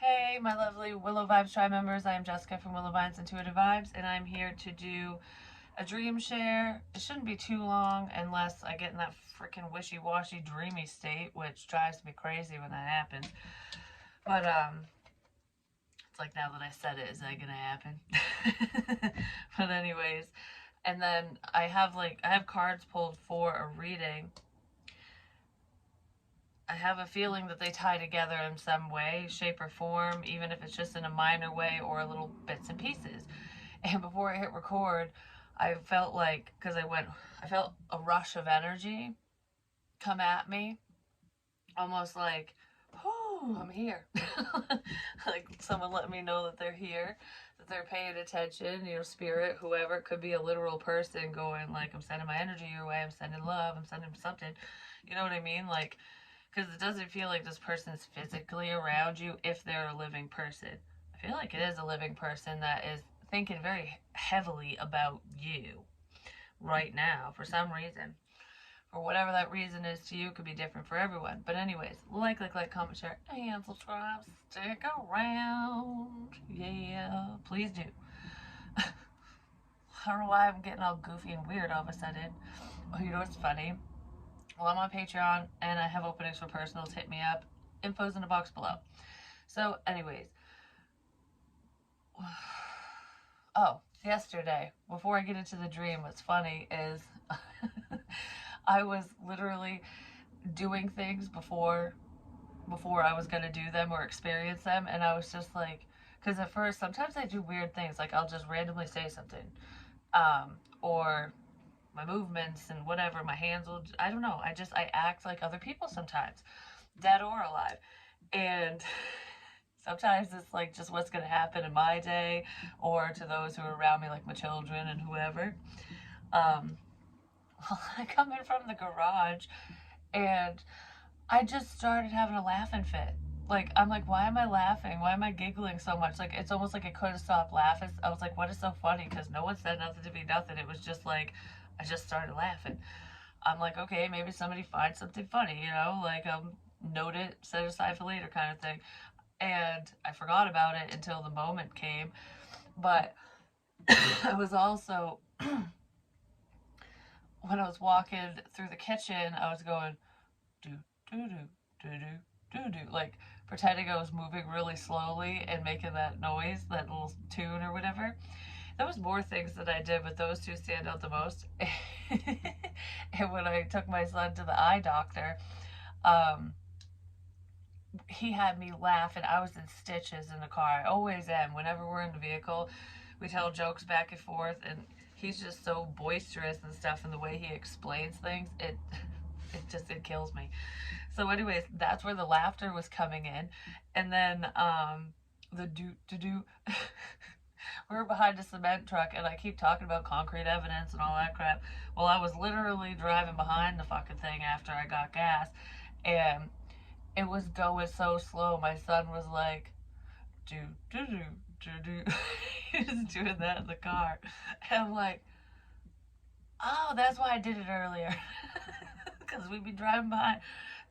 Hey, my lovely Willow Vibes Tribe members. I am Jessica from Willow Vibes Intuitive Vibes, and I'm here to do a dream share. It shouldn't be too long unless I get in that freaking wishy-washy dreamy state, which drives me crazy when that happens. But it's like now that I said it, is that gonna happen? But anyways, and then I have cards pulled for a reading. I have a feeling that they tie together in some way, shape, or form, even if it's just in a minor way or little bits and pieces. And before I hit record, I felt like, I felt a rush of energy come at me, almost like, oh, I'm here. Like someone let me know that they're here, that they're paying attention, spirit, whoever. It could be a literal person going, like, I'm sending my energy your way, I'm sending love, I'm sending something. You know what I mean? Like, because it doesn't feel like this person is physically around you if they're a living person. I feel like it is a living person that is thinking very heavily about you right now for some reason. For whatever that reason is to you, could be different for everyone. But anyways, like, comment, share, and subscribe. Stick around. Yeah, please do. I don't know why I'm getting all goofy and weird all of a sudden. Oh, you know what's funny? Well, I'm on Patreon and I have openings for personals. Hit me up. Info's in the box below. So, anyways. Oh, yesterday, before I get into the dream, what's funny is I was literally doing things before I was going to do them or experience them, and I was just like, because at first sometimes I do weird things, like I'll just randomly say something, or my movements and whatever, my hands will, I don't know, I act like other people sometimes, dead or alive. And sometimes it's like just what's going to happen in my day or to those who are around me, like my children and whoever. um I come in from the garage and I just started having a laughing fit. Like, I'm like, why am I laughing? Why am I giggling so much? Like, it's almost like I couldn't stop laughing. I was like, what is so funny? Because no one said nothing to be nothing. It was just like, I just started laughing. I'm like, okay, maybe somebody finds something funny, like, note it, set it aside for later kind of thing. And I forgot about it until the moment came. But I was also, when I was walking through the kitchen, I was going, do, do, do, do, do, do, do, like pretending I was moving really slowly and making that noise, that little tune or whatever. There was more things that I did, but those two stand out the most. And when I took my son to the eye doctor, um, he had me laugh, and I was in stitches in the car. I always am. Whenever we're in the vehicle, we tell jokes back and forth, and he's just so boisterous and stuff, and the way he explains things, it kills me. So anyways, that's where the laughter was coming in. And then the do we were behind a cement truck, and I keep talking about concrete evidence and all that crap. Well, I was literally driving behind the fucking thing after I got gas, and it was going so slow. My son was like, do do do do do. He was doing that in the car, and I'm like, oh, that's why I did it earlier. Because we'd be driving by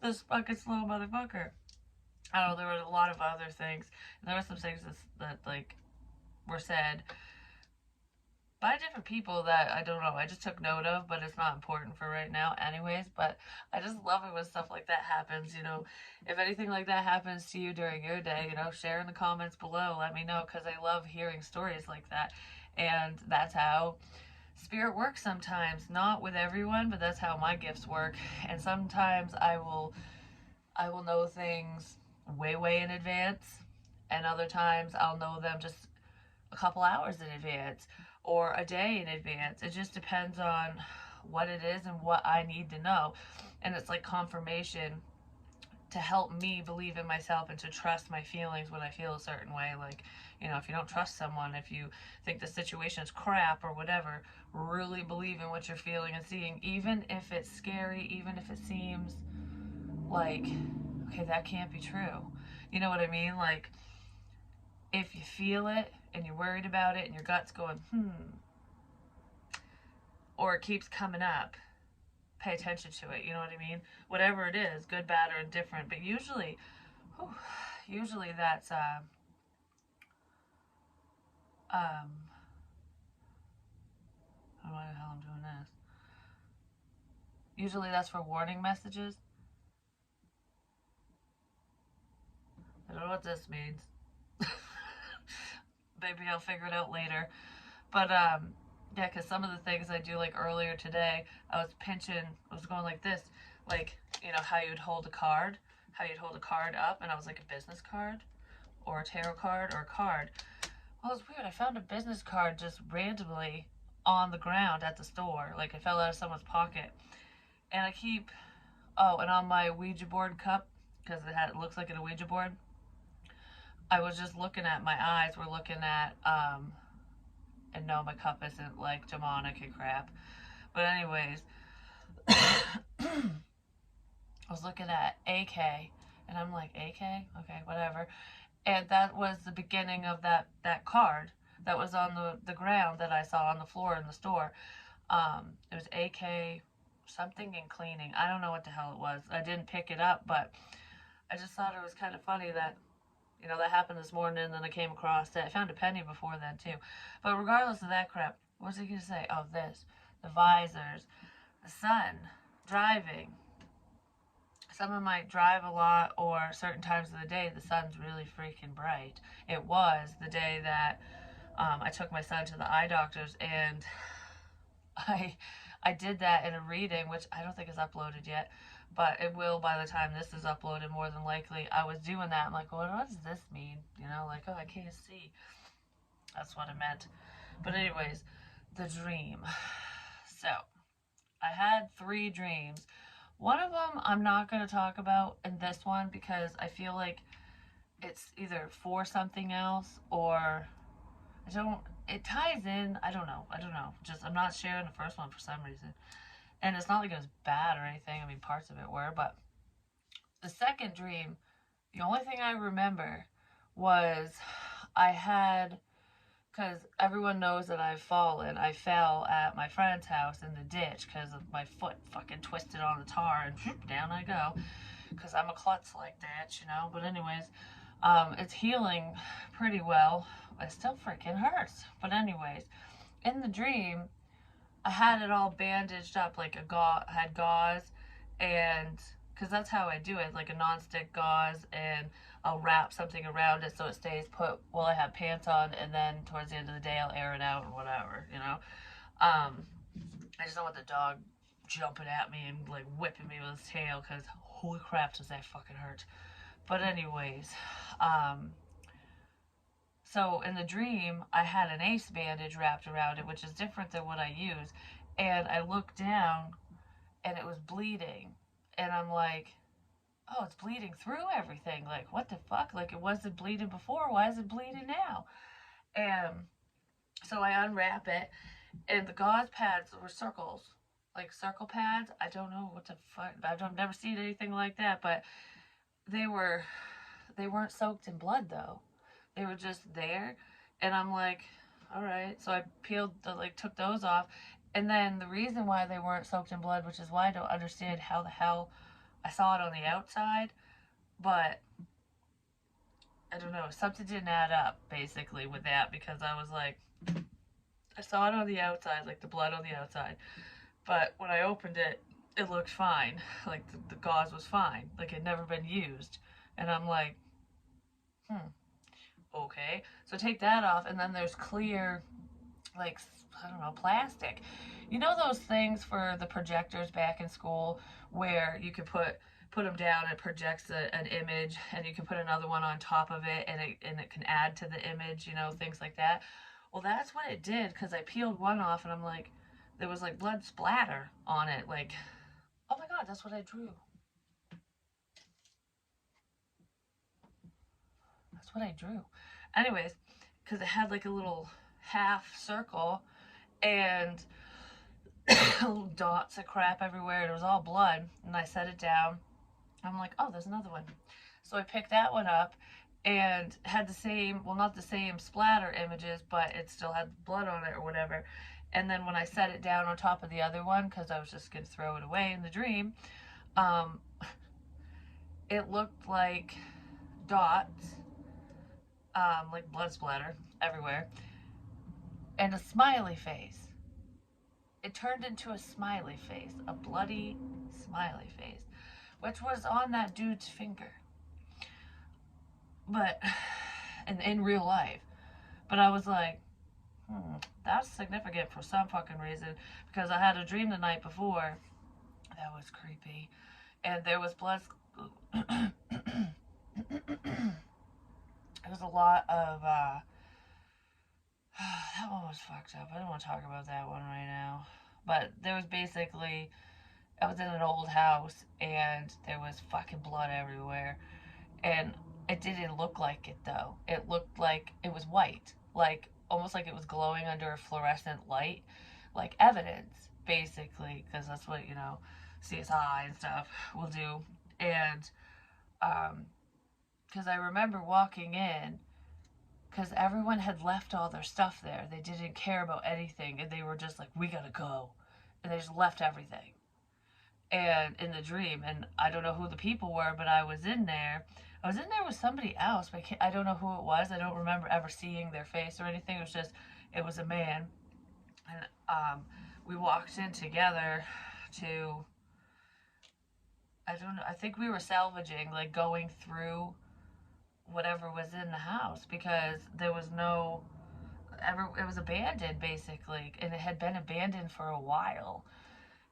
this fucking slow motherfucker. I don't know, there were a lot of other things. And there were some things that like, were said by different people that I don't know, I just took note of, but it's not important for right now anyways. But I just love it when stuff like that happens. If anything like that happens to you during your day, share in the comments below. Let me know, because I love hearing stories like that. And that's how spirit works sometimes. Not with everyone, but that's how my gifts work. And sometimes I will know things way in advance, and other times I'll know them just a couple hours in advance or a day in advance. It just depends on what it is and what I need to know. And it's like confirmation to help me believe in myself and to trust my feelings when I feel a certain way. Like, if you don't trust someone, if you think the situation is crap or whatever, really believe in what you're feeling and seeing, even if it's scary, even if it seems like, okay, that can't be true. You know what I mean? Like, if you feel it and you're worried about it and your gut's going, or it keeps coming up, pay attention to it. You know what I mean? Whatever it is, good, bad, or indifferent. But usually, usually that's um, I don't know why the hell I'm doing this. Usually that's for warning messages. I don't know what this means. Maybe I'll figure it out later. But yeah, because some of the things I do, like earlier today, I was pinching, I was going like this, like, you know, how you'd hold a card, how you'd hold a card up, and I was like a business card, or a tarot card, or a card. Well, it's weird. I found a business card just randomly on the ground at the store. Like, it fell out of someone's pocket. And I keep, oh, and on my Ouija board cup, because it looks like a Ouija board, I was just looking at, my eyes were looking at, and no, my cup isn't like demonic and crap. But anyways, I was looking at AK, and I'm like, AK? Okay, whatever. And that was the beginning of that card that was on the ground that I saw on the floor in the store. It was AK something in cleaning. I don't know what the hell it was. I didn't pick it up, but I just thought it was kind of funny that, you know, that happened this morning, and then I came across it. I found a penny before then, too. But regardless of that crap, what was I going to say? Oh, this. The visors. The sun. Driving. Someone might drive a lot, or certain times of the day, the sun's really freaking bright. It was the day that I took my son to the eye doctor's, and I I did that in a reading, which I don't think is uploaded yet, but it will by the time this is uploaded, more than likely. I was doing that. I'm like, well, what does this mean? You know, like, oh, I can't see. That's what it meant. But anyways, the dream. So I had 3 dreams. One of them I'm not going to talk about in this one because I feel like it's either for something else, or I don't, it ties in. I don't know. I don't know. Just, I'm not sharing the first one for some reason. And it's not like it was bad or anything. I mean, parts of it were, but the second dream, the only thing I remember was I had, because everyone knows that I've fallen. I fell at my friend's house in the ditch because of my foot fucking twisted on the tar, and whoop, down I go. Because I'm a klutz like that, you know. But anyways, it's healing pretty well. It still freaking hurts. But anyways, in the dream, I had it all bandaged up, like I had gauze, and because that's how I do it, like a non-stick gauze, and I'll wrap something around it so it stays put while I have pants on, and then towards the end of the day I'll air it out or whatever, you know. I just don't want the dog jumping at me and like whipping me with his tail, because holy crap, does that fucking hurt. But anyways, um, so in the dream, I had an ace bandage wrapped around it, which is different than what I use. And I looked down, and it was bleeding. And I'm like, oh, it's bleeding through everything. Like, what the fuck? Like, it wasn't bleeding before. Why is it bleeding now? And so I unwrap it, and the gauze pads were circles, like circle pads. I don't know what the fuck. I've never seen anything like that, but they were, they weren't soaked in blood though. They were just there, and I'm like, all right. So I peeled like took those off, and then the reason why they weren't soaked in blood, which is why I don't understand how the hell I saw it on the outside, but I don't know, something didn't add up basically with that, because I was like, I saw it on the outside, like the blood on the outside, but when I opened it, it looked fine. Like the gauze was fine, like it had never been used, and I'm like, hmm, okay. So take that off, and then there's clear, like, I don't know, plastic. You know those things for the projectors back in school where you could put them down and it projects an image, and you can put another one on top of it, and it can add to the image, you know, things like that. Well, that's what it did, because I peeled one off, and I'm like, there was like blood splatter on it. Like, oh my god, that's what I drew. That's what I drew. Anyways, because it had like a little half circle, and little dots of crap everywhere, and it was all blood. And I set it down. I'm like, oh, there's another one. So I picked that one up, and had the same, well, not the same splatter images, but it still had blood on it or whatever. And then when I set it down on top of the other one, because I was just going to throw it away in the dream, um, it looked like dots, like blood splatter everywhere, and a smiley face. It turned into a smiley face, a bloody smiley face, which was on that dude's finger. But in real life. But I was like, that's significant for some fucking reason because I had a dream the night before that was creepy, and there was blood. There was a lot of. That one was fucked up. I don't want to talk about that one right now. But there was basically, I was in an old house and there was fucking blood everywhere. And it didn't look like it though. It looked like it was white, like almost like it was glowing under a fluorescent light, like evidence, basically, because that's what CSI and stuff will do. And because I remember walking in, because everyone had left all their stuff there. They didn't care about anything, and they were just like, "We gotta go," and they just left everything. And in the dream, and I don't know who the people were, but I was in there. I was in there with somebody else, but I don't know who it was. I don't remember ever seeing their face or anything. It was just, it was a man, and we walked in together to. I don't know. I think we were salvaging, like going through whatever was in the house because there was no. It was abandoned basically, and it had been abandoned for a while.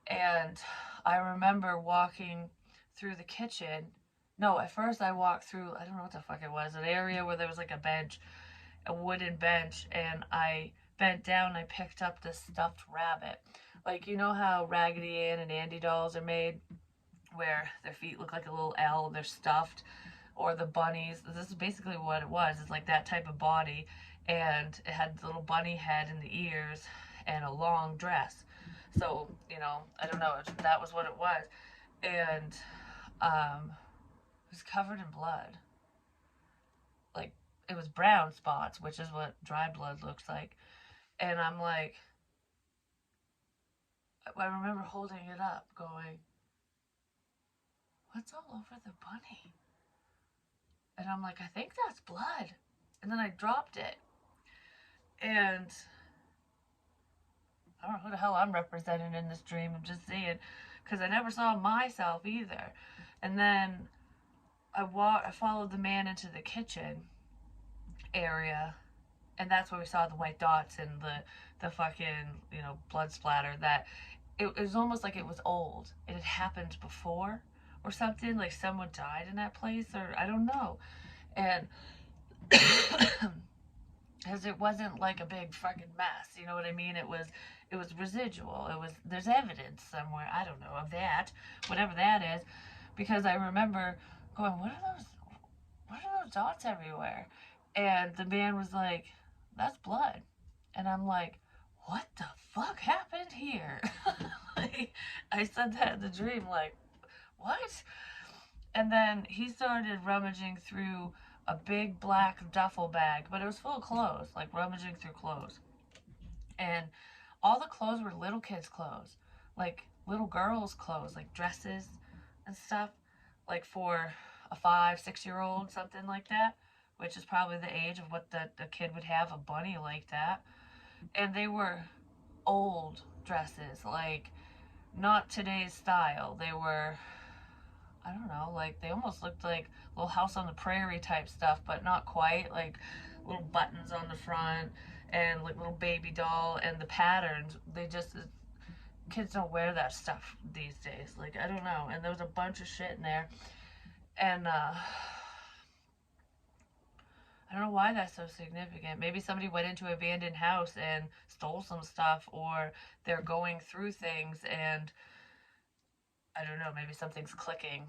And I remember walking through the kitchen. No, at first I walked through, I don't know what the fuck it was, an area where there was like a bench, a wooden bench, and I bent down and I picked up this stuffed rabbit. Like, you know how Raggedy Ann and Andy dolls are made, where their feet look like a little L, they're stuffed, or the bunnies. This is basically what it was. It's like that type of body, and it had the little bunny head and the ears and a long dress. So, I don't know, that was what it was. And it was covered in blood. Like, it was brown spots, which is what dry blood looks like. And I'm like, I remember holding it up, going, what's all over the bunny? And I'm like, I think that's blood. And then I dropped it. And I don't know who the hell I'm representing in this dream. I'm just seeing, because I never saw myself either. And then I followed the man into the kitchen area, and that's where we saw the white dots and the fucking blood splatter. That it was almost like it was old. It had happened before or something. Like someone died in that place, or I don't know. And because it wasn't like a big fucking mess, you know what I mean? It was residual. There's evidence somewhere, I don't know, of that, whatever that is, because I remember going, what are those dots everywhere? And the man was like, that's blood. And I'm like, what the fuck happened here? Like, I said that in the dream, like, what? And then he started rummaging through a big black duffel bag, but it was full of clothes, like rummaging through clothes. And all the clothes were little kids' clothes, like little girls' clothes, like dresses and stuff, like for a 5, 6 year old, something like that, which is probably the age of what the kid would have a bunny like that. And they were old dresses, like not today's style. They were, I don't know, like they almost looked like Little House on the Prairie type stuff, but not quite. Like little buttons on the front and like little baby doll, and the patterns. They just kids don't wear that stuff these days. Like I don't know. And there was a bunch of shit in there, and I don't know why that's so significant. Maybe somebody went into an abandoned house and stole some stuff, or they're going through things and I don't know, maybe something's clicking,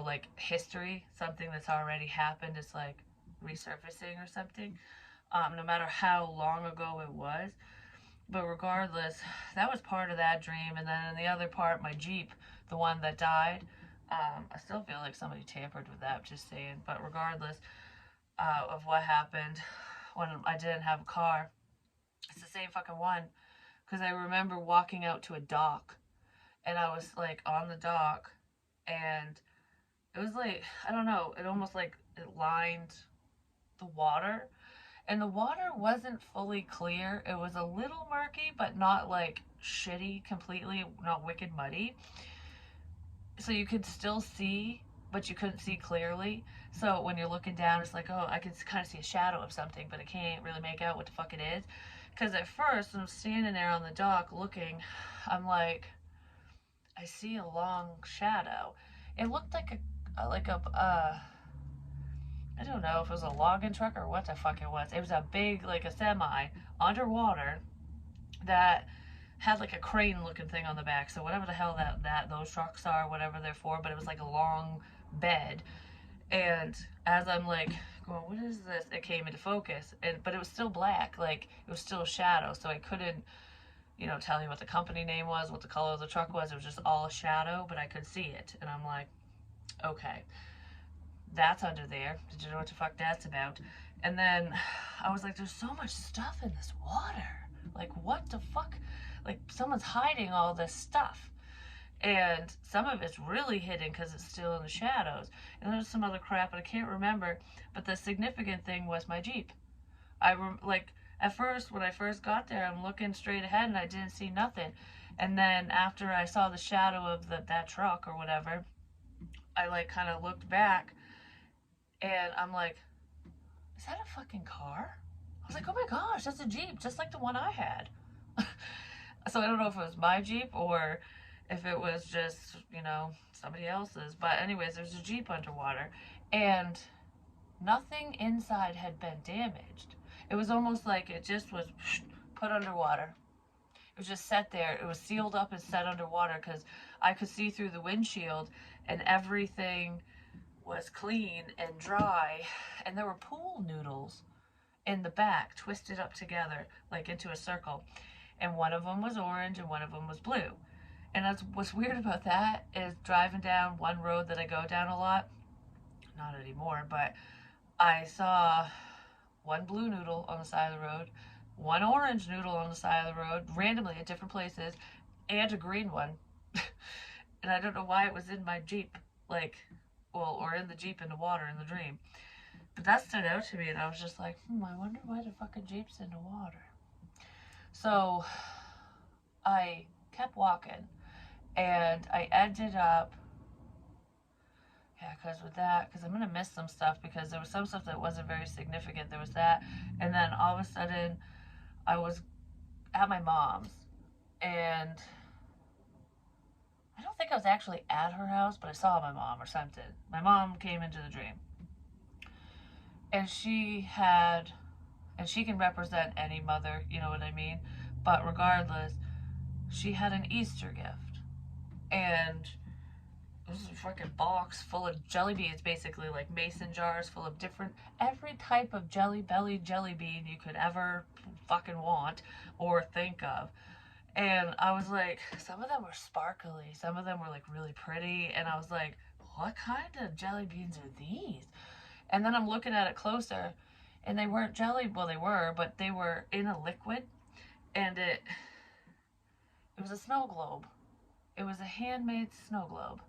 like history, something that's already happened is like resurfacing or something, no matter how long ago it was. But regardless, that was part of that dream. And then in the other part, my Jeep, the one that died, I still feel like somebody tampered with that, just saying. But regardless of what happened when I didn't have a car, it's the same fucking one. Because I remember walking out to a dock, and I was like on the dock, and it was like, I don't know, it almost like it lined the water. And the water wasn't fully clear. It was a little murky, but not like shitty completely, not wicked muddy. So you could still see, but you couldn't see clearly. So when you're looking down, it's like, oh, I can kind of see a shadow of something, but I can't really make out what the fuck it is. Because at first, when I'm standing there on the dock looking, I'm like, I see a long shadow. It looked like I don't know if it was a logging truck or what the fuck it was. It was a big, like a semi underwater that had like a crane looking thing on the back. So whatever the hell that those trucks are, whatever they're for, but it was like a long bed. And as I'm like going, what is this? It came into focus, but it was still black, like it was still a shadow. So I couldn't, tell you what the company name was, what the color of the truck was. It was just all a shadow, but I could see it, and I'm like, okay, that's under there. Did you know what the fuck that's about? And then I was like, there's so much stuff in this water. Like, what the fuck? Like, someone's hiding all this stuff. And some of it's really hidden because it's still in the shadows. And there's some other crap, but I can't remember. But the significant thing was my Jeep. At first, when I first got there, I'm looking straight ahead and I didn't see nothing. And then after I saw the shadow of that truck or whatever, I like kind of looked back and I'm like, is that a fucking car? I was like, oh my gosh, that's a Jeep, just like the one I had. So I don't know if it was my Jeep or if it was just, somebody else's. But anyways, there's a Jeep underwater and nothing inside had been damaged. It was almost like it just was put underwater. It was just set there. It was sealed up and set underwater because I could see through the windshield and everything was clean and dry. And there were pool noodles in the back twisted up together like into a circle. And one of them was orange and one of them was blue. And what's weird about that is driving down one road that I go down a lot, not anymore, but I saw one blue noodle on the side of the road, one orange noodle on the side of the road, randomly at different places, and a green one. And I don't know why it was in my Jeep, or in the Jeep in the water in the dream. But that stood out to me, and I was just like, I wonder why the fucking Jeep's in the water. So I kept walking, and I ended up, because I'm going to miss some stuff because there was some stuff that wasn't very significant. There was that, and then all of a sudden I was at my mom's, and I don't think I was actually at her house, but I saw my mom or something. My mom came into the dream, and she can represent any mother, you know what I mean? But regardless, she had an Easter gift, and it was a fucking box full of jelly beans, basically, like mason jars full of every type of jelly bean you could ever fucking want or think of. And I was like, some of them were sparkly, some of them were like really pretty, and I was like, what kind of jelly beans are these? And then I'm looking at it closer, and they weren't jelly, well, they were, but they were in a liquid, and it was a snow globe. It was a handmade snow globe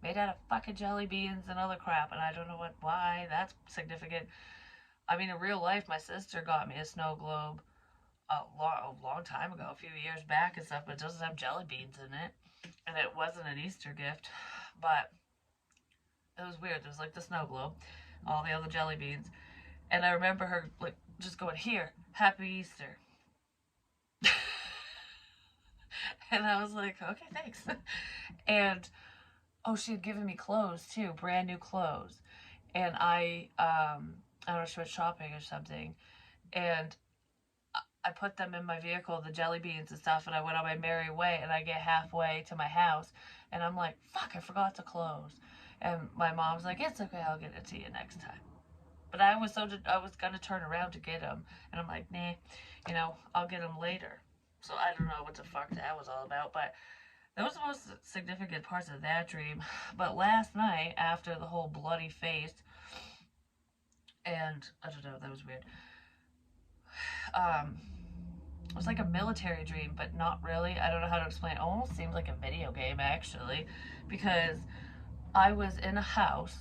made out of fucking jelly beans and other crap, and I don't know why that's significant. I mean, in real life, my sister got me a snow globe a long time ago, a few years back and stuff, but it doesn't have jelly beans in it, and it wasn't an Easter gift, but it was weird. It was like the snow globe, all the other jelly beans, and I remember her like just going, here, happy Easter. And I was like, okay, thanks. And she had given me clothes too, brand new clothes. And I don't know, she went shopping or something, and I put them in my vehicle, the jelly beans and stuff, and I went on my merry way, and I get halfway to my house, and I'm like, fuck, I forgot to close. And my mom's like, it's okay, I'll get it to you next time. But I was going to turn around to get them, and I'm like, nah, I'll get them later. So I don't know what the fuck that was all about, but that was the most significant parts of that dream. But last night, after the whole bloody face, and I don't know, that was weird. It was like a military dream, but not really. I don't know how to explain. It almost seemed like a video game, actually, because I was in a house,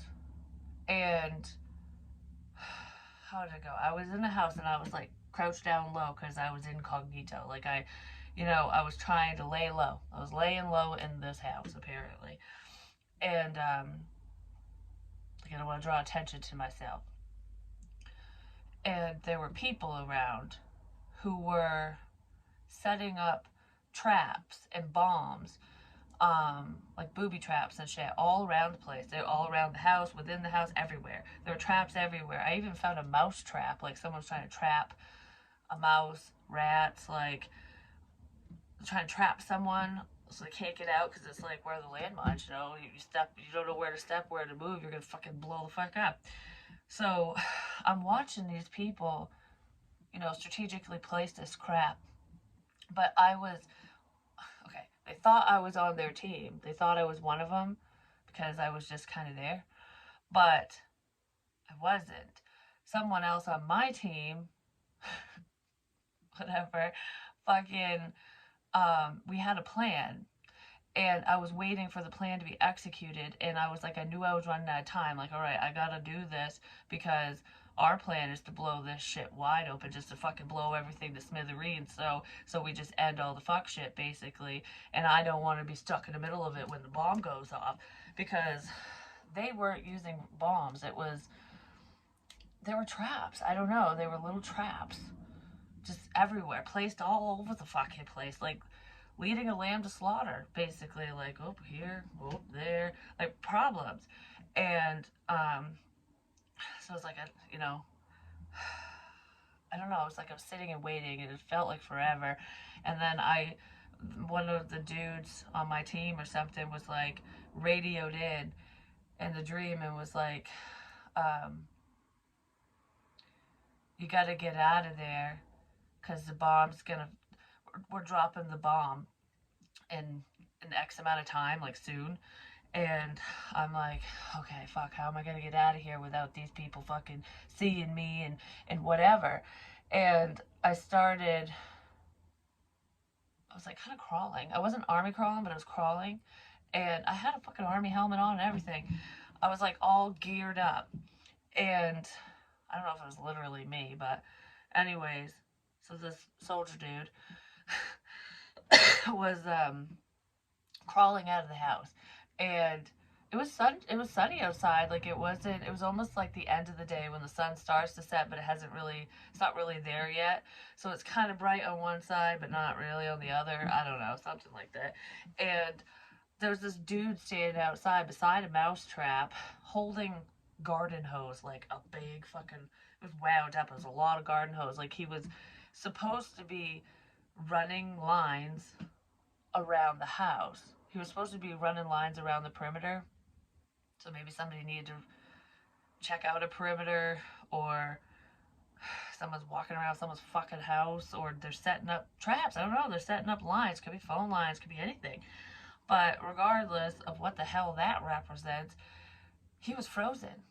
and how did it go? I was in the house and I was like crouched down low because I was incognito. Like I was trying to lay low. I was laying low in this house apparently, and like I don't want to draw attention to myself. And there were people around who were setting up traps and bombs, like booby traps and shit, all around the place. They're all around the house, within the house, everywhere. There were traps everywhere. I even found a mouse trap, like someone was trying to trap a mouse, rats, like trying to trap someone so they can't get out because it's like where the landmines, you step, you don't know where to step, where to move, you're gonna fucking blow the fuck up. So I'm watching these people, strategically place this crap, but I was okay. They thought I was on their team. They thought I was one of them because I was just kind of there, but I wasn't. Someone else on my team, whatever, fucking, we had a plan and I was waiting for the plan to be executed. And I was like, I knew I was running out of time. Like, all right, I gotta do this because our plan is to blow this shit wide open, just to fucking blow everything to smithereens. So we just end all the fuck shit basically. And I don't want to be stuck in the middle of it when the bomb goes off because they weren't using bombs. They were traps. I don't know. They were little traps just everywhere, placed all over the fucking place, like leading a lamb to slaughter, basically, like, oh, here, oh, there, like problems. And so it's like, I don't know, it's like I was sitting and waiting, and it felt like forever. And then one of the dudes on my team or something was like radioed in the dream and was like, you gotta get out of there because the bomb's gonna, we're dropping the bomb in an X amount of time, like soon. And I'm like, okay, fuck, how am I gonna get out of here without these people fucking seeing me and whatever? And I was like kind of crawling. I wasn't army crawling, but I was crawling. And I had a fucking army helmet on and everything. I was like all geared up. And I don't know if it was literally me, but anyways, so this soldier dude was crawling out of the house, and it was sunny outside. Like it was almost like the end of the day when the sun starts to set, but it's not really there yet. So it's kind of bright on one side but not really on the other. I don't know, something like that. And there was this dude standing outside beside a mouse trap holding garden hose, like a big fucking, it was wound up. It was a lot of garden hose. Like he was supposed to be running lines around the house. He was supposed to be running lines around the perimeter. So maybe somebody needed to check out a perimeter, or someone's walking around someone's fucking house, or they're setting up traps. I don't know. They're setting up lines. Could be phone lines, could be anything. But regardless of what the hell that represents, he was frozen.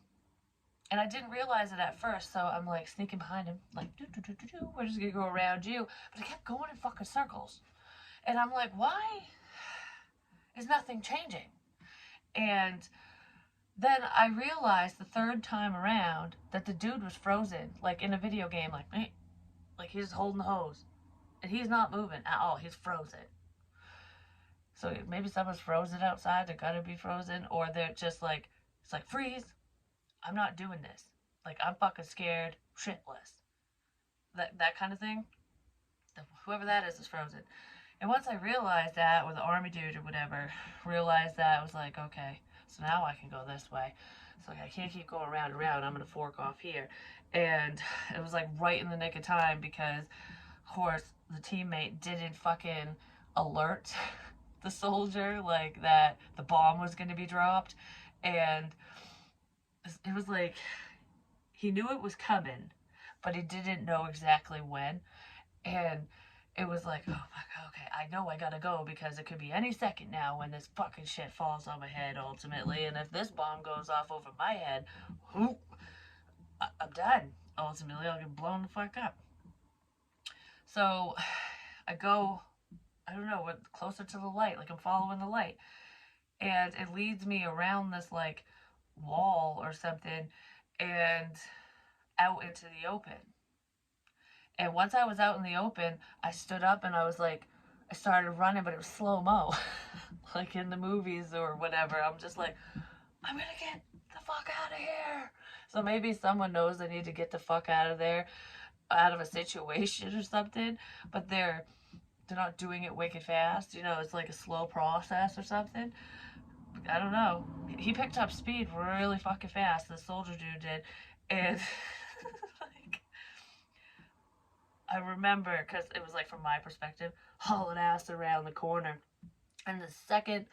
And I didn't realize it at first, so I'm like sneaking behind him, like, we're just gonna go around you. But it kept going in fucking circles. And I'm like, why is nothing changing? And then I realized the third time around that the dude was frozen, like in a video game, like he's holding the hose. And he's not moving at all. He's frozen. So maybe someone's frozen outside. They're gonna be frozen. Or they're just like, it's like, freeze. I'm not doing this. Like, I'm fucking scared shitless. That kind of thing. Whoever that is frozen. And once I realized that, or the army dude or whatever, realized that, I was like, okay, so now I can go this way. So like, I can't keep going round and round. I'm going to fork off here. And it was like right in the nick of time because, of course, the teammate didn't fucking alert the soldier, like, that the bomb was going to be dropped. And it was like, he knew it was coming, but he didn't know exactly when. And it was like, oh my god, okay, I know I gotta go because it could be any second now when this fucking shit falls on my head ultimately. And if this bomb goes off over my head, whoop, I'm done. Ultimately, I'll get blown the fuck up. So I go, I don't know, closer to the light, like I'm following the light. And it leads me around this like wall or something. And out into the open. And once I was out in the open, I stood up and I was like, I started running, but it was slow mo, like in the movies or whatever. I'm just like, I'm gonna get the fuck out of here. So maybe someone knows they need to get the fuck out of there, out of a situation or something, but they're not doing it wicked fast. You know, it's like a slow process or something. I don't know. He picked up speed really fucking fast. The soldier dude did, and like I remember because it was like from my perspective, hauling ass around the corner. And the second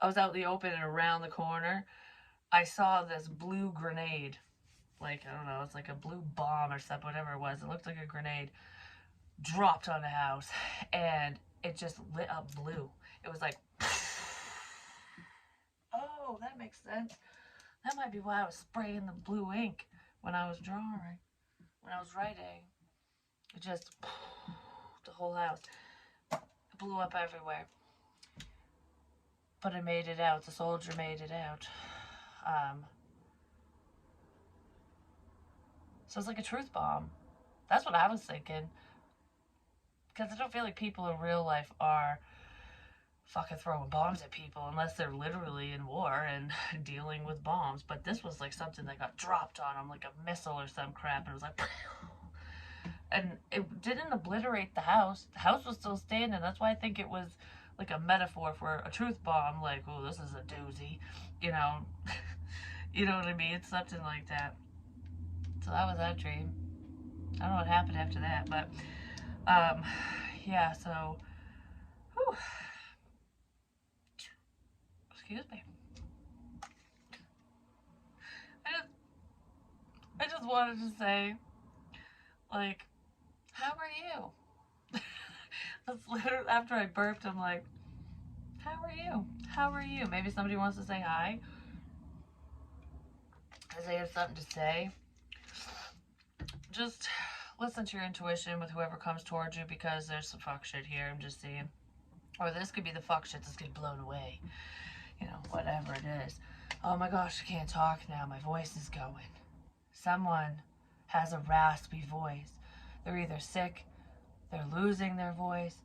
I was out in the open and around the corner, I saw this blue grenade. Like, I don't know, it's like a blue bomb or something, whatever it was. It looked like a grenade. Dropped on the house and it just lit up blue. It was like, oh, that makes sense. That might be why I was spraying the blue ink when I was drawing, when I was writing. It just, the whole house. It blew up everywhere. But I made it out. The soldier made it out. So it's like a truth bomb. That's what I was thinking. Because I don't feel like people in real life are fucking throwing bombs at people unless they're literally in war and dealing with bombs. But this was like something that got dropped on them, like a missile or some crap, and it was like, and it didn't obliterate the house. The house was still standing. That's why I think it was like a metaphor for a truth bomb. Like, oh, this is a doozy, you know, you know what I mean? It's something like that. So that was that dream. I don't know what happened after that, but yeah. So, whew. Excuse me. I just, I just wanted to say, like, how are you? That's literally after I burped. I'm like, how are you? How are you? Maybe somebody wants to say hi. Because they have something to say. Just listen to your intuition with whoever comes towards you because there's some fuck shit here. I'm just saying. Or this could be the fuck shit that's getting blown away. You know, whatever it is. Oh my gosh, I can't talk now. My voice is going. Someone has a raspy voice. They're either sick, they're losing their voice.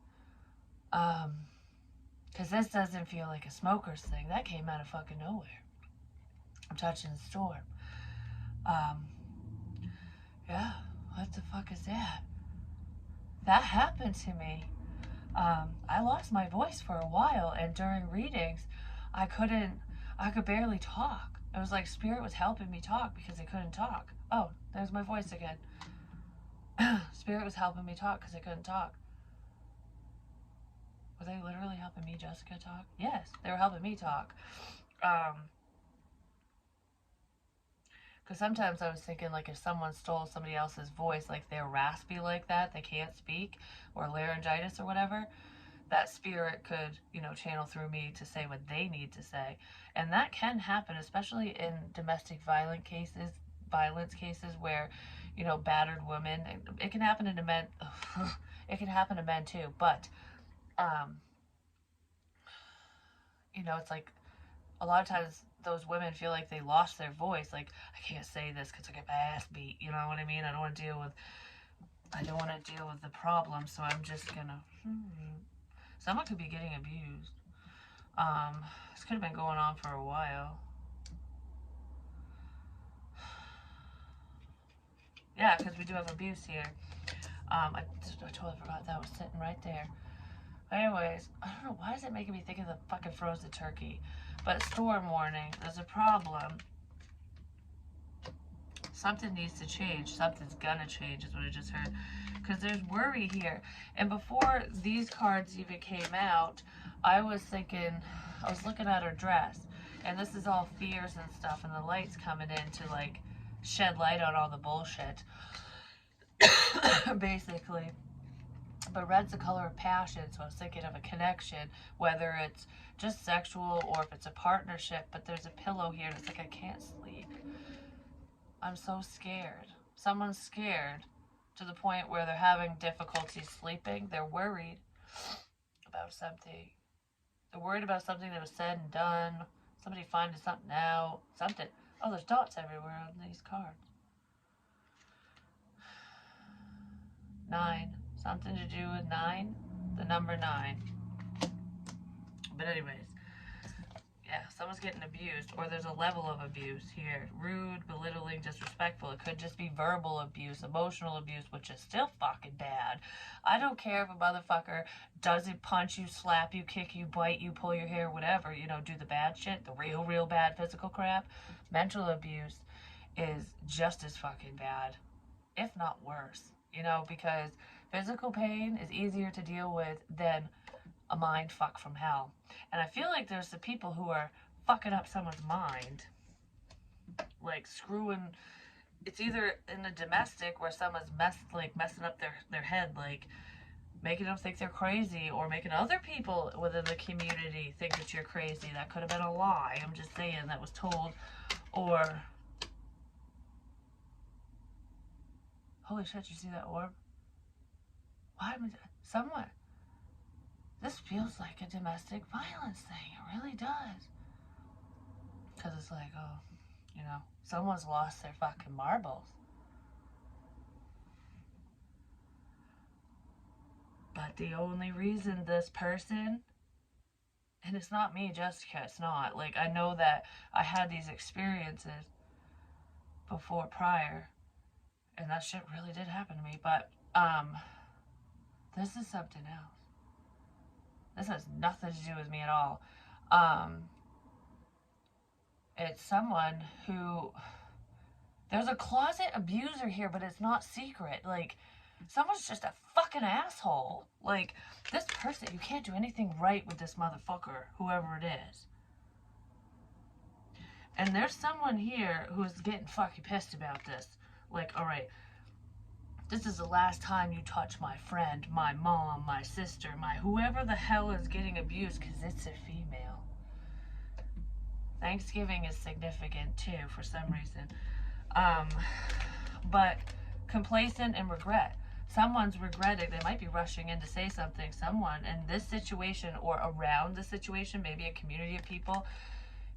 Because this doesn't feel like a smoker's thing. That came out of fucking nowhere. I'm touching the storm. Yeah, what the fuck is that? That happened to me. I lost my voice for a while, and during readings, I could barely talk. It was like spirit was helping me talk because I couldn't talk. Oh, there's my voice again. Spirit was helping me talk because I couldn't talk. Were they literally helping me, Jessica, talk? Yes, they were helping me talk. Because sometimes I was thinking, like, if someone stole somebody else's voice, like they're raspy like that, they can't speak, or laryngitis or whatever, that spirit could, you know, channel through me to say what they need to say. And that can happen, especially in domestic violence cases where, you know, battered women. It can happen to men. It can happen to men too, but you know, it's like a lot of times those women feel like they lost their voice. Like, I can't say this because I get my ass beat. You know what I mean? I don't want to deal with the problem, so I'm just gonna. Someone could be getting abused. This could have been going on for a while. Yeah, because we do have abuse here. I totally forgot that was sitting right there. Anyways, I don't know, why is it making me think of the fucking frozen turkey? But storm warning, there's a problem. Something needs to change. Something's gonna change is what I just heard. Because there's worry here. And before these cards even came out, I was looking at her dress. And this is all fears and stuff. And the light's coming in to, like, shed light on all the bullshit. Basically. But red's the color of passion, so I was thinking of a connection, whether it's just sexual or if it's a partnership. But there's a pillow here, and it's like I can't sleep. I'm so scared. Someone's scared to the point where they're having difficulty sleeping. They're worried about something. They're worried about something that was said and done. Somebody finding something out. Something. Oh, there's dots everywhere on these cards. 9. Something to do with 9. The number 9. But anyways, yeah, someone's getting abused, or there's a level of abuse here. Rude, belittling, disrespectful. It could just be verbal abuse, emotional abuse, which is still fucking bad. I don't care if a motherfucker doesn't punch you, slap you, kick you, bite you, pull your hair, whatever, you know, do the bad shit, the real bad physical crap. Mental abuse is just as fucking bad, if not worse, you know, because physical pain is easier to deal with than a mind fuck from hell. And I feel like there's the people who are fucking up someone's mind, like screwing. It's either in a domestic where someone's messing up their head, like making them think they're crazy, or making other people within the community think that you're crazy. That could have been a lie, I'm just saying, that was told. Or holy shit, you see that orb? Why would someone? This feels like a domestic violence thing. It really does. Because it's like, oh, you know, someone's lost their fucking marbles. But the only reason this person, and it's not me, Jessica, it's not. Like, I know that I had these experiences before, prior, and that shit really did happen to me. But, this is something else. This has nothing to do with me at all. It's someone who, there's a closet abuser here, but it's not secret. Like, someone's just a fucking asshole. Like, this person, you can't do anything right with this motherfucker, whoever it is. And there's someone here who's getting fucking pissed about this. Like, alright, this is the last time you touch my friend, my mom, my sister, my whoever the hell is getting abused, because it's a female. Thanksgiving is significant too, for some reason. But complacent and regret. Someone's regretting. They might be rushing in to say something. Someone in this situation or around the situation, maybe a community of people,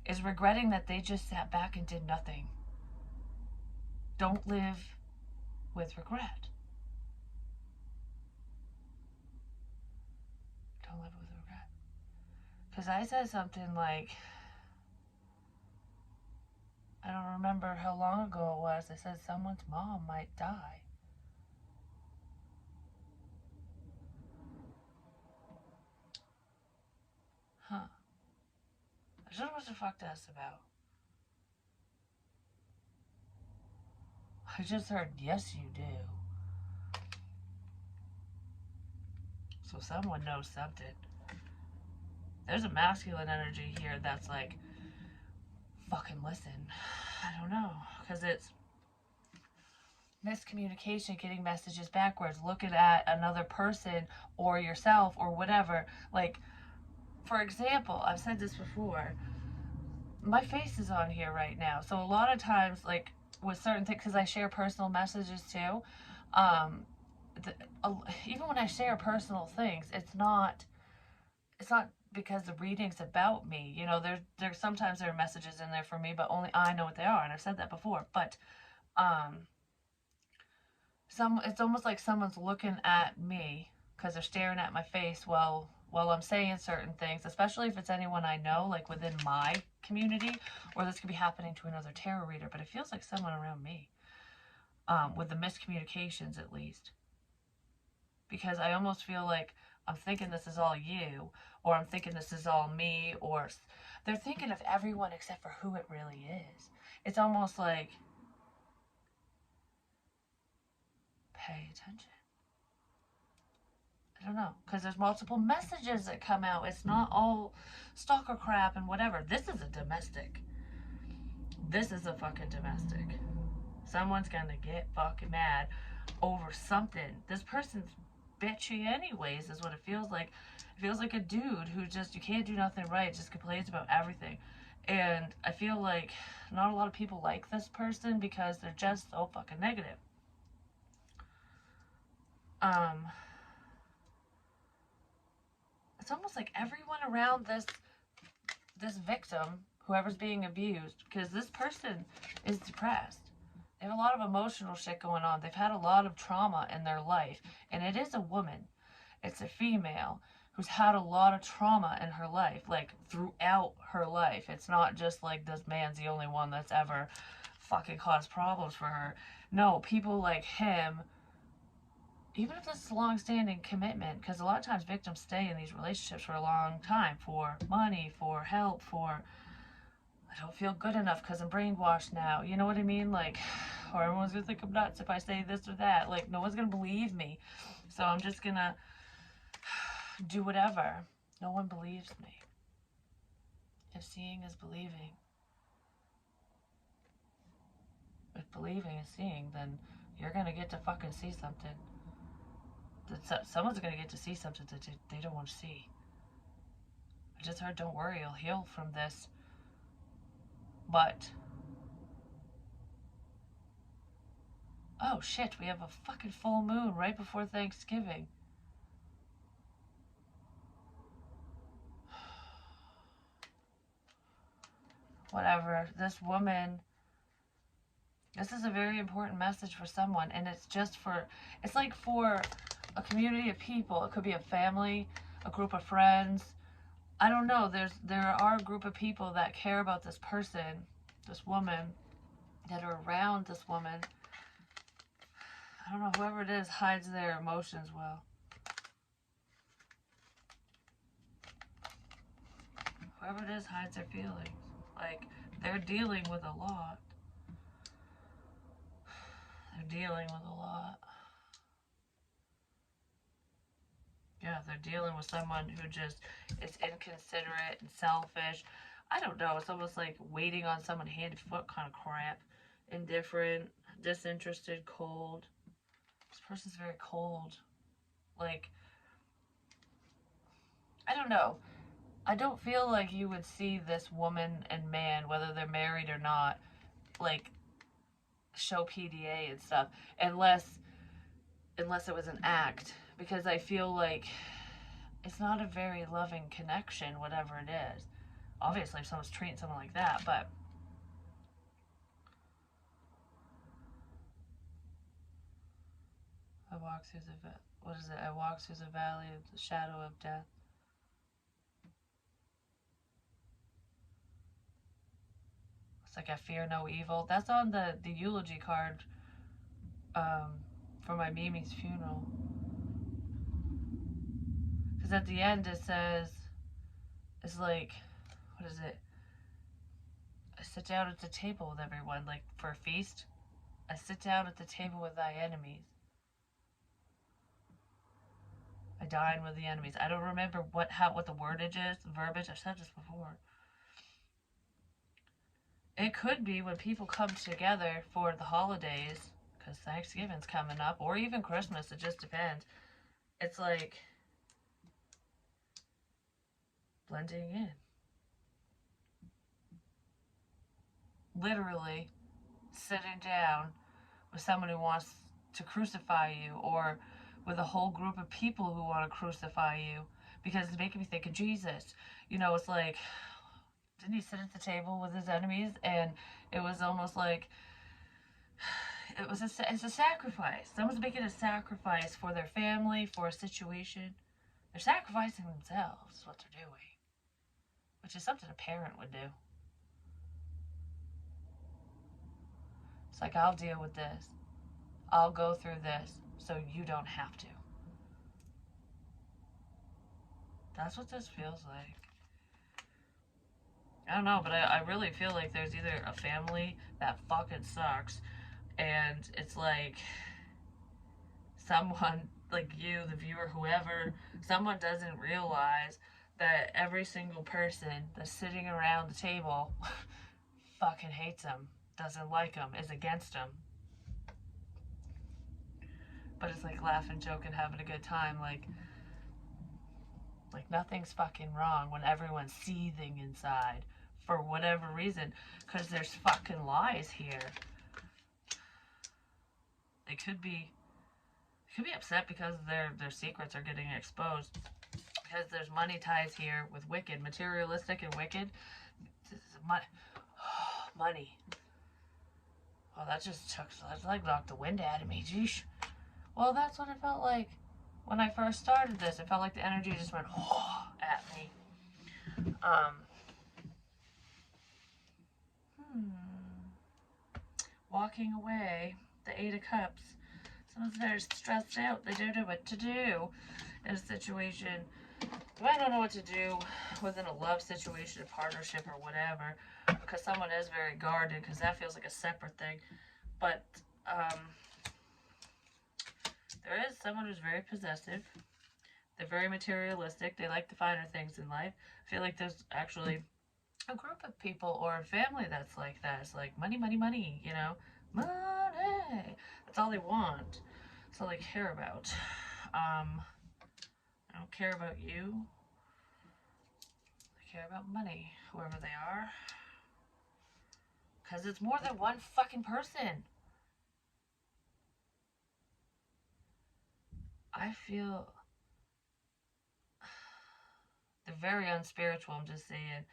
is regretting that they just sat back and did nothing. Don't live with regret. Don't live with regret. Because I said something like, I don't remember how long ago it was. I said someone's mom might die. Huh. I don't know what the fuck that's about. I just heard, yes, you do. So someone knows something. There's a masculine energy here that's like, fucking listen. I don't know. Because it's miscommunication, getting messages backwards, looking at another person or yourself or whatever. Like, for example, I've said this before. My face is on here right now. So a lot of times, like, with certain things, because I share personal messages too, even when I share personal things, it's not because the reading's about me. You know, there's sometimes there are messages in there for me, but only I know what they are, and I've said that before. But it's almost like someone's looking at me because they're staring at my face while I'm saying certain things, especially if it's anyone I know, like within my community, or this could be happening to another tarot reader, but it feels like someone around me, with the miscommunications at least. Because I almost feel like I'm thinking this is all you, or I'm thinking this is all me, or they're thinking of everyone except for who it really is. It's almost like, pay attention. I don't know, because there's multiple messages that come out. It's not all stalker crap and whatever. This is a domestic. This is a fucking domestic. Someone's gonna get fucking mad over something. This person's bitchy anyways, is what it feels like. It feels like a dude who just, you can't do nothing right, just complains about everything. And I feel like not a lot of people like this person because they're just so fucking negative. It's almost like everyone around this victim, whoever's being abused, because this person is depressed. They have a lot of emotional shit going on. They've had a lot of trauma in their life. And it is a woman. It's a female who's had a lot of trauma in her life, like throughout her life. It's not just like this man's the only one that's ever fucking caused problems for her. No, people like him, even if this is a long-standing commitment, because a lot of times victims stay in these relationships for a long time for money, for help, for I don't feel good enough because I'm brainwashed now. You know what I mean? Like, or everyone's gonna think I'm nuts if I say this or that. Like, no one's gonna believe me. So I'm just gonna do whatever. No one believes me. If seeing is believing, if believing is seeing, then you're gonna get to fucking see something. Someone's gonna get to see something that they don't want to see. I just heard, don't worry, you'll heal from this. But, oh shit, we have a fucking full moon right before Thanksgiving. Whatever, this woman, this is a very important message for someone, and it's like for a community of people. It could be a family, a group of friends. I don't know, there are a group of people that care about this person, this woman, that are around this woman. I don't know, whoever it is hides their emotions well. Whoever it is hides their feelings. Like, they're dealing with a lot. They're dealing with a lot. Yeah, they're dealing with someone who just is inconsiderate and selfish. I don't know, it's almost like waiting on someone hand and foot kind of crap. Indifferent, disinterested, cold. This person's very cold. Like, I don't know. I don't feel like you would see this woman and man, whether they're married or not, like, show PDA and stuff, unless it was an act, because I feel like it's not a very loving connection, whatever it is. Obviously, if someone's treating someone like that, but I walk through the what is it? I walk through the valley of the shadow of death. It's like I fear no evil. That's on the eulogy card for my Mimi's funeral. Because at the end it says, it's like, what is it? I sit down at the table with everyone, like for a feast. I sit down at the table with thy enemies. I dine with the enemies. I don't remember what the wordage is, the verbiage. I've said this before. It could be when people come together for the holidays, because Thanksgiving's coming up, or even Christmas. It just depends. It's like blending in. Literally sitting down with someone who wants to crucify you, or with a whole group of people who want to crucify you, because it's making me think of Jesus. You know, it's like, didn't he sit at the table with his enemies? And it was almost like it's a sacrifice. Someone's making a sacrifice for their family, for a situation. They're sacrificing themselves, is what they're doing, which is something a parent would do. It's like, I'll deal with this. I'll go through this so you don't have to. That's what this feels like. I don't know, but I really feel like there's either a family that fucking sucks, and it's like someone, like you, the viewer, whoever, someone doesn't realize that every single person that's sitting around the table fucking hates him, doesn't like him, is against him. But it's like laughing, joking, having a good time, like nothing's fucking wrong when everyone's seething inside for whatever reason, because there's fucking lies here. They could be upset because their secrets are getting exposed, because there's money ties here with wicked, materialistic and wicked. Money. Oh, that's like knocked the wind out of me. Geesh. Well, that's what it felt like when I first started this. It felt like the energy just went at me. Um, Walking away, the Eight of Cups. Someone's very stressed out. They don't know what to do in a situation. I don't know what to do within a love situation, a partnership, or whatever, because someone is very guarded, because that feels like a separate thing. But there is someone who's very possessive. They're very materialistic. They like the finer things in life. I feel like there's actually a group of people or a family that's like that. It's like money, money, money, you know? Money! That's all they want. That's all they care about. I don't care about you. I care about money, whoever they are. Because it's more than one fucking person. I feel they're very unspiritual, I'm just saying.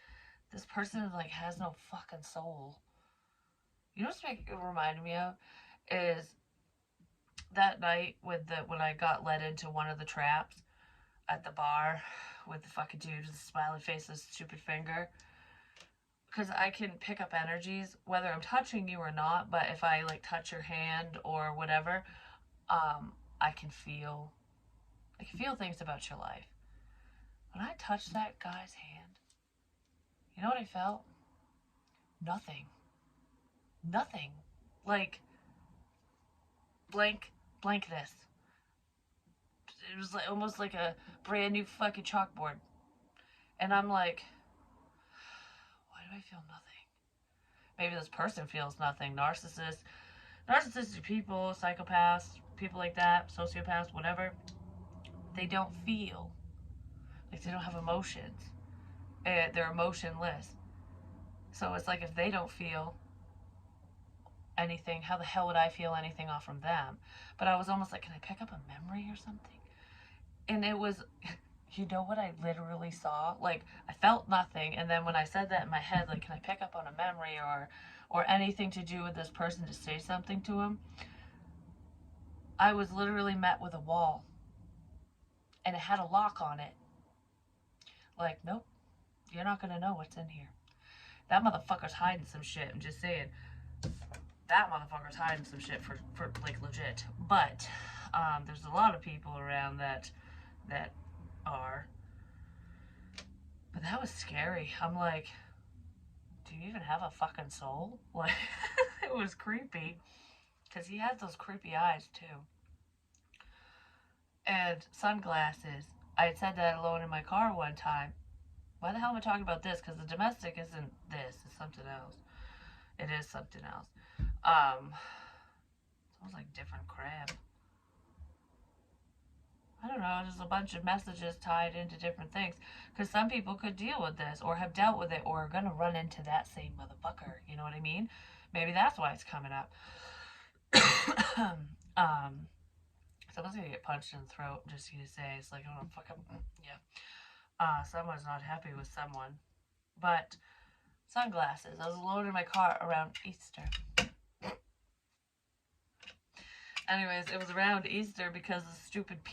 This person like has no fucking soul. You know what's it reminded me of is that night with when I got led into one of the traps at the bar with the fucking dude with the smiley face and stupid finger. Because I can pick up energies whether I'm touching you or not, but if I like touch your hand or whatever, I can feel things about your life. When I touched that guy's hand, you know what I felt? Nothing. Nothing. Like blankness. It was like almost like a brand new fucking chalkboard. And I'm like, why do I feel nothing? Maybe this person feels nothing. Narcissistic people, psychopaths, people like that, sociopaths, whatever, they don't feel. Like they don't have emotions. They're emotionless. So it's like if they don't feel anything, how the hell would I feel anything off from them? But I was almost like, can I pick up a memory or something? And it was, you know what I literally saw? Like, I felt nothing, and then when I said that in my head, like, can I pick up on a memory or anything to do with this person to say something to him? I was literally met with a wall, and it had a lock on it. Like, nope, you're not gonna know what's in here. That motherfucker's hiding some shit, I'm just saying. That motherfucker's hiding some shit for like, legit. But, there's a lot of people around that are. But that was scary. I'm like, do you even have a fucking soul? Like, it was creepy. Because he had those creepy eyes, too. And sunglasses. I had said that alone in my car one time. Why the hell am I talking about this? Because the domestic isn't this. It's something else. It is something else. Sounds like different crab. I don't know, just a bunch of messages tied into different things. Because some people could deal with this, or have dealt with it, or are going to run into that same motherfucker. You know what I mean? Maybe that's why it's coming up. Someone's going to get punched in the throat, just to say. It's like, oh, fuck, yeah. Someone's not happy with someone. But, sunglasses. I was alone in my car around Easter. Anyways, it was around Easter because of stupid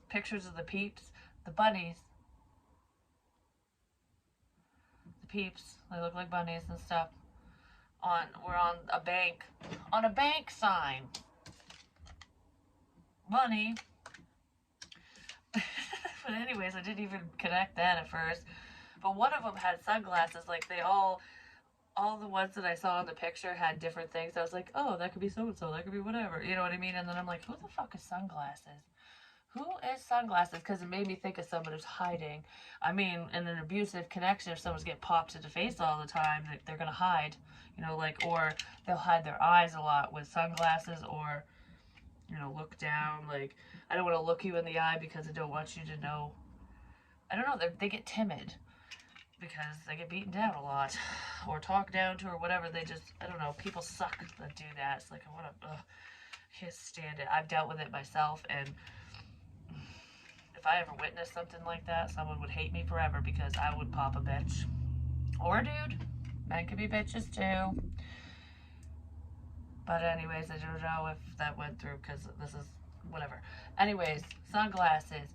pictures of the peeps, the bunnies. The peeps, they look like bunnies and stuff. We're on a bank sign. Bunny. But anyways, I didn't even connect that at first. But one of them had sunglasses, like they all the ones that I saw in the picture had different things. I was like, oh, that could be so-and-so, that could be whatever. You know what I mean? And then I'm like, who the fuck is sunglasses? Who is sunglasses? Because it made me think of someone who's hiding. I mean, in an abusive connection, if someone's getting popped in the face all the time, they're going to hide. You know, like, or they'll hide their eyes a lot with sunglasses, or, you know, look down. Like, I don't want to look you in the eye because I don't want you to know. I don't know, they get timid because they get beaten down a lot or talked down to or whatever. They just, I don't know, people suck that do that. It's like, I can't stand it. I've dealt with it myself, and if I ever witnessed something like that, someone would hate me forever because I would pop a bitch. Or a dude. Men could be bitches too. But anyways, I don't know if that went through because this is whatever. Anyways, sunglasses.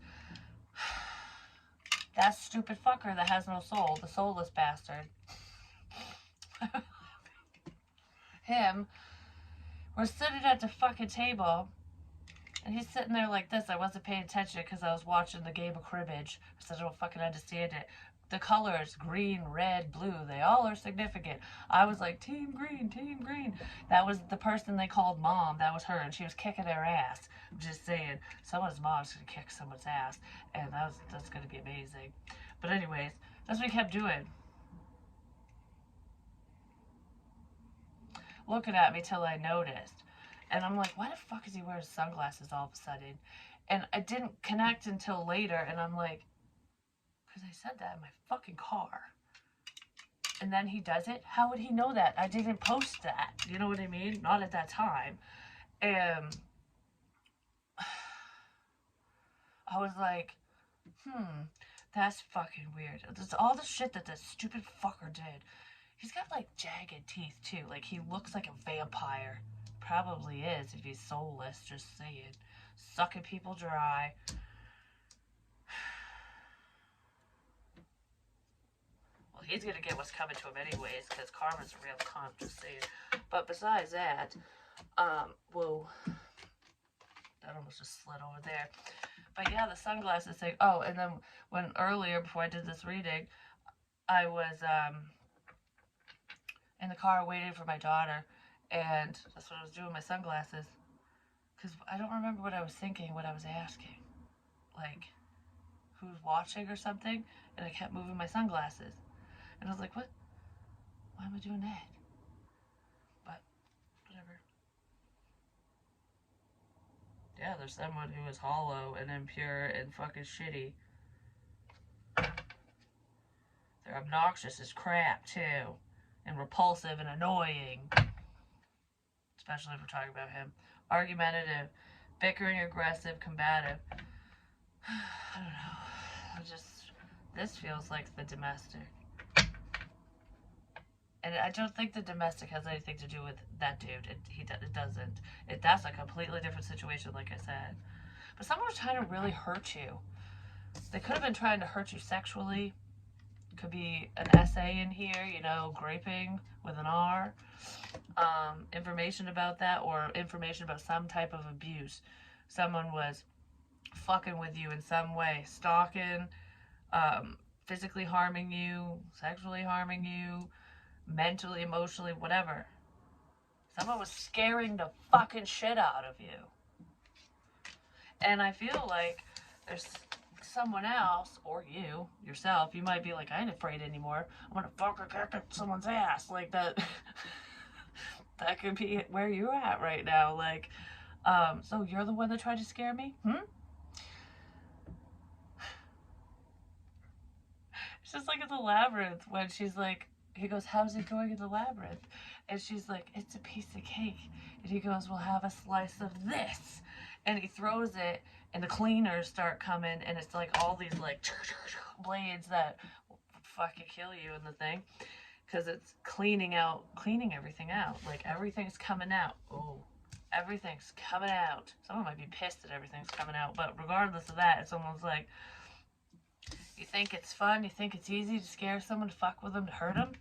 That stupid fucker that has no soul, the soulless bastard. Him. We're sitting at the fucking table, and he's sitting there like this. I wasn't paying attention because I was watching the game of cribbage, so I don't fucking understand it. The colors, green, red, blue, they all are significant. I was like, team green, team green. That was the person they called mom. That was her, and she was kicking their ass. I'm just saying, someone's mom's gonna kick someone's ass, and that's gonna be amazing. But anyways, that's what he kept doing. Looking at me till I noticed. And I'm like, why the fuck is he wearing sunglasses all of a sudden? And I didn't connect until later, and I'm like, because I said that in my fucking car. And then he does it? How would he know that? I didn't post that. You know what I mean? Not at that time. And I was like, that's fucking weird. It's all the shit that this stupid fucker did. He's got like jagged teeth too. Like he looks like a vampire. Probably is if he's soulless, just saying. Sucking people dry. Well, he's gonna get what's coming to him anyways, because karma's a real cunt, just saying. But besides that, whoa. That almost just slid over there. But yeah, the sunglasses thing. Oh, and then when earlier, before I did this reading, I was in the car waiting for my daughter, and that's what I was doing, my sunglasses. Because I don't remember what I was thinking, what I was asking. Like, who's watching or something? And I kept moving my sunglasses. And I was like, what? Why am I doing that? But, whatever. Yeah, there's someone who is hollow and impure and fucking shitty. They're obnoxious as crap, too. And repulsive and annoying. Especially if we're talking about him. Argumentative, bickering, aggressive, combative. I don't know. This feels like the domestic. And I don't think the domestic has anything to do with that dude. It doesn't. That's a completely different situation, like I said. But someone was trying to really hurt you. They could have been trying to hurt you sexually. Could be an essay in here, graping with an R. Information about that, or information about some type of abuse. Someone was fucking with you in some way, stalking, physically harming you, sexually harming you, mentally, emotionally, whatever. Someone was scaring the fucking shit out of you. And I feel like there's someone else, or you, yourself, you might be like, I ain't afraid anymore. I'm gonna fucking kick someone's ass. Like that. That could be where you're at right now. Like, so you're the one that tried to scare me? It's just like in the labyrinth when she's like, he goes, how's it going in the labyrinth? And she's like, it's a piece of cake. And he goes, we'll have a slice of this. And he throws it, and the cleaners start coming, and it's like all these like blades that fucking kill you in the thing. Because it's cleaning everything out. Like everything's coming out. Oh, everything's coming out. Someone might be pissed that everything's coming out. But regardless of that, if someone's like, you think it's fun? You think it's easy to scare someone, to fuck with them, to hurt them?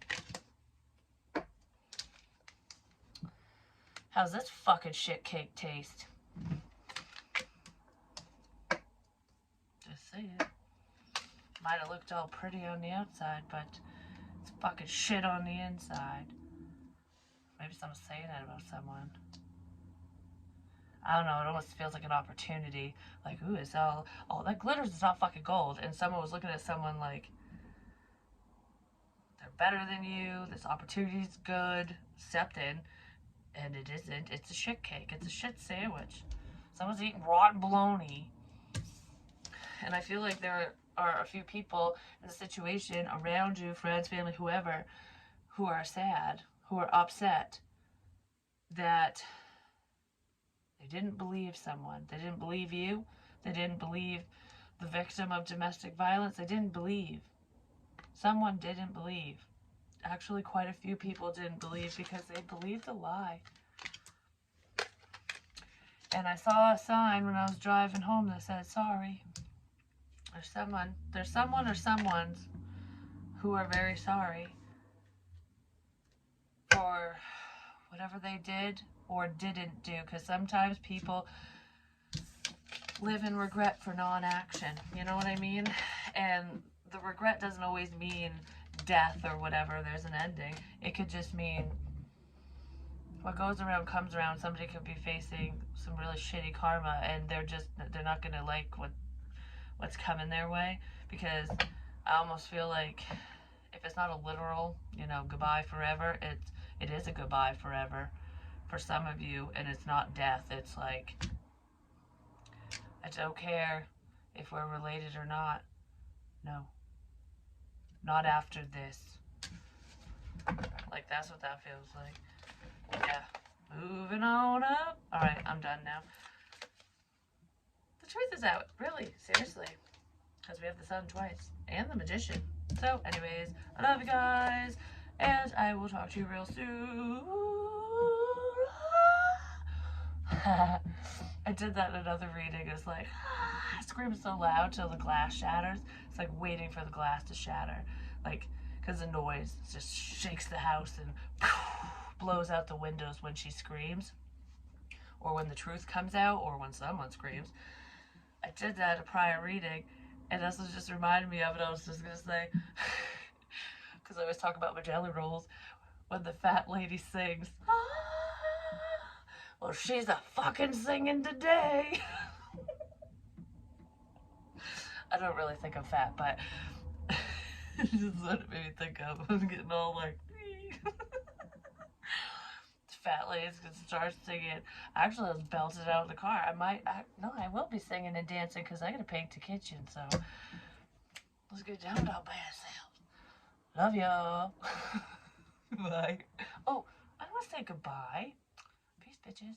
How's this fucking shit cake taste? Just saying. Might have looked all pretty on the outside, but it's fucking shit on the inside. Maybe someone's saying that about someone. I don't know, it almost feels like an opportunity. Like, ooh, it's all that glitters is not fucking gold. And someone was looking at someone like, they're better than you, this opportunity's good, accepted. And it isn't. It's a shit cake. It's a shit sandwich. Someone's eating rotten bologna. And I feel like there are a few people in the situation around you, friends, family, whoever, who are sad, who are upset that they didn't believe someone. They didn't believe you. They didn't believe the victim of domestic violence. They didn't believe. Someone didn't believe. Actually, quite a few people didn't believe because they believed a lie. And I saw a sign when I was driving home that said, sorry. There's someone or someones who are very sorry for whatever they did or didn't do. Because sometimes people live in regret for non-action. You know what I mean? And the regret doesn't always mean death or whatever. There's an ending. It could just mean what goes around comes around. Somebody could be facing some really shitty karma, and they're not gonna like what's coming their way, because I almost feel like if it's not a literal, goodbye forever, it is a goodbye forever for some of you, and it's not death. It's like, I don't care if we're related or not. No, not after this. Like, that's what that feels like. Yeah. Moving on up. Alright, I'm done now. The truth is out. Really, seriously. Because we have the sun twice. And the magician. So, anyways, I love you guys. And I will talk to you real soon. I did that in another reading. It's like, I scream so loud till the glass shatters. It's like waiting for the glass to shatter. Like, because the noise just shakes the house and blows out the windows when she screams. Or when the truth comes out, or when someone screams. I did that at a prior reading, and this was just reminded me of it. I was just going to say, because I always talk about my jelly rolls, when the fat lady sings, well, she's a fucking singing today. I don't really think I'm fat, but it's just what it made me think of. I'm getting all like, fat lady's gonna start singing. Actually, let's belt it out of the car. I will be singing and dancing because I gotta paint the kitchen, so let's get down by ourselves. Love y'all. Bye. Oh, I don't want to say goodbye. Peace, bitches.